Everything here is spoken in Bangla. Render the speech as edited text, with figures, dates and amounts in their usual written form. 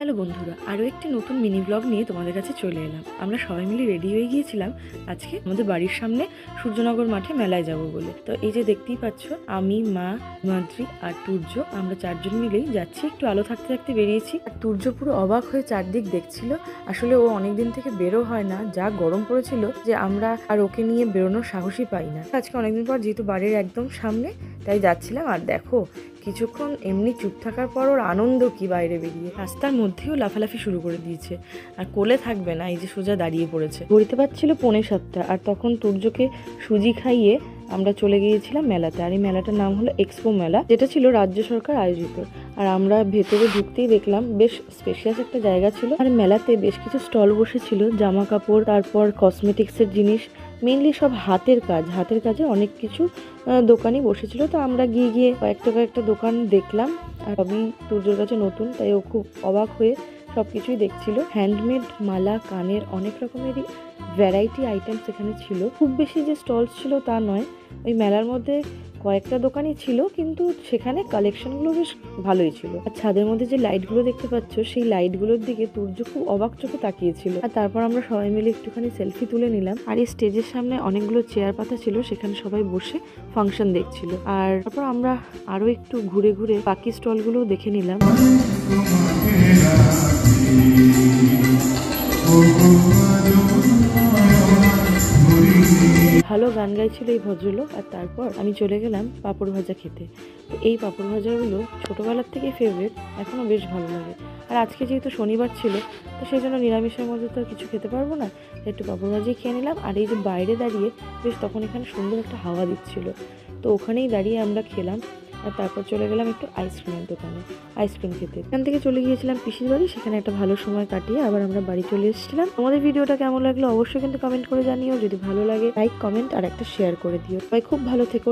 হ্যালো বন্ধুরা, আরও একটি নতুন মিনি ব্লগ নিয়ে তোমাদের কাছে চলে এলাম। আমরা সবাই মিলে রেডি হয়ে গিয়েছিলাম আজকে আমাদের বাড়ির সামনে সূর্যনগর মাঠে মেলায় যাব বলে। তো এই যে দেখতেই পাচ্ছ, আমি, মা, মাদ্রি আর তুর্য, আমরা চারজন মিলেই যাচ্ছি। একটু আলো থাকতে থাকতে বেরিয়েছি। আর তুর্য পুরো অবাক হয়ে চারদিক দেখছিল। আসলে ও অনেকদিন থেকে বেরো হয় না, যা গরম পড়েছিল যে আমরা আর ওকে নিয়ে বেরোনোর সাহসই পাই না। আজকে অনেকদিন পর যেহেতু বাড়ির একদম সামনে, তাই যাচ্ছিলাম। আর দেখো, কিছুক্ষণ এমনি চুপ থাকার পর ওর আনন্দ কি বাইরে বেরিয়ে রাস্তার মধ্যেও লাফালাফি শুরু করে দিয়েছে। আর কোলে থাকবে না, এই যে সোজা দাঁড়িয়ে পড়েছে। ঘুরতে পারছিল 6:45, আর তখন তুর্যকে সুজি খাইয়ে আমরা চলে গিয়েছিলাম মেলাতে। আর এই মেলাটার নাম হলো এক্সপো মেলা, যেটা ছিল রাজ্য সরকার আয়োজিত। আর আমরা ভেতরে ঢুকতেই দেখলাম বেশ স্পেশিয়াস একটা জায়গা ছিল। আর মেলাতে বেশ কিছু স্টল বসেছিল, জামা কাপড়, তারপর কসমেটিক্সের জিনিস, মেনলি সব হাতের কাজে অনেক কিছু দোকানই বসেছিল। তো আমরা গিয়ে কয়েকটা দোকান দেখলাম। আর সবই তুর্যর কাছে নতুন, তাই ও খুব অবাক হয়ে সব কিছুই দেখছিল। হ্যান্ডমেড মালা, কানের, অনেক রকমেরই ভ্যারাইটি আইটেমস এখানে ছিল। খুব বেশি যে স্টলস ছিল তা নয়, ওই মেলার মধ্যে কয়েকটা দোকানই ছিল, কিন্তু সেখানে কালেকশনগুলো বেশ ভালোই ছিল। আর ছাদের মধ্যে যে লাইটগুলো দেখতে পাচ্ছ, সেই লাইটগুলোর দিকে তুর্য খুব অবাক চোখে তাকিয়েছিল। আর তারপর আমরা সবাই মিলে একটুখানি সেলফি তুলে নিলাম। আর এই স্টেজের সামনে অনেকগুলো চেয়ার পাতা ছিল, সেখানে সবাই বসে ফাংশন দেখছিল। আর তারপর আমরা আরো একটু ঘুরে ঘুরে বাকি স্টলগুলো দেখে নিলাম। ভালো গান গাইছিল এই ভদ্রলোক। আর তারপর আমি চলে গেলাম পাঁপড় ভাজা খেতে। তো এই পাঁপড় ভাজাগুলো ছোটোবেলার থেকে ফেভারিট, এখনও বেশ ভালো লাগে। আর আজকে যেহেতু শনিবার ছিল, তো সেই জন্য নিরামিষের মধ্যে তো কিছু খেতে পারবো না, একটু পাঁপড় ভাজিয়ে খেয়ে নিলাম। আর এই যে বাইরে দাঁড়িয়ে বেশ তখন এখানে সুন্দর একটা হাওয়া দিচ্ছিল, তো ওখানেই দাঁড়িয়ে আমরা খেলাম। আর তারপর চলে গেলাম একটু আইসক্রিমের দোকানে আইসক্রিম খেতে। এখান থেকে চলে গিয়েছিলাম পিসির বাড়ি, সেখানে একটা ভালো সময় কাটিয়ে আবার আমরা বাড়ি চলে এসেছিলাম। তোমাদের ভিডিওটা কেমন লাগলো অবশ্যই কিন্তু কমেন্ট করে জানিও। যদি ভালো লাগে লাইক, কমেন্ট আর একটা শেয়ার করে দিও। সবাই খুব ভালো থেকো।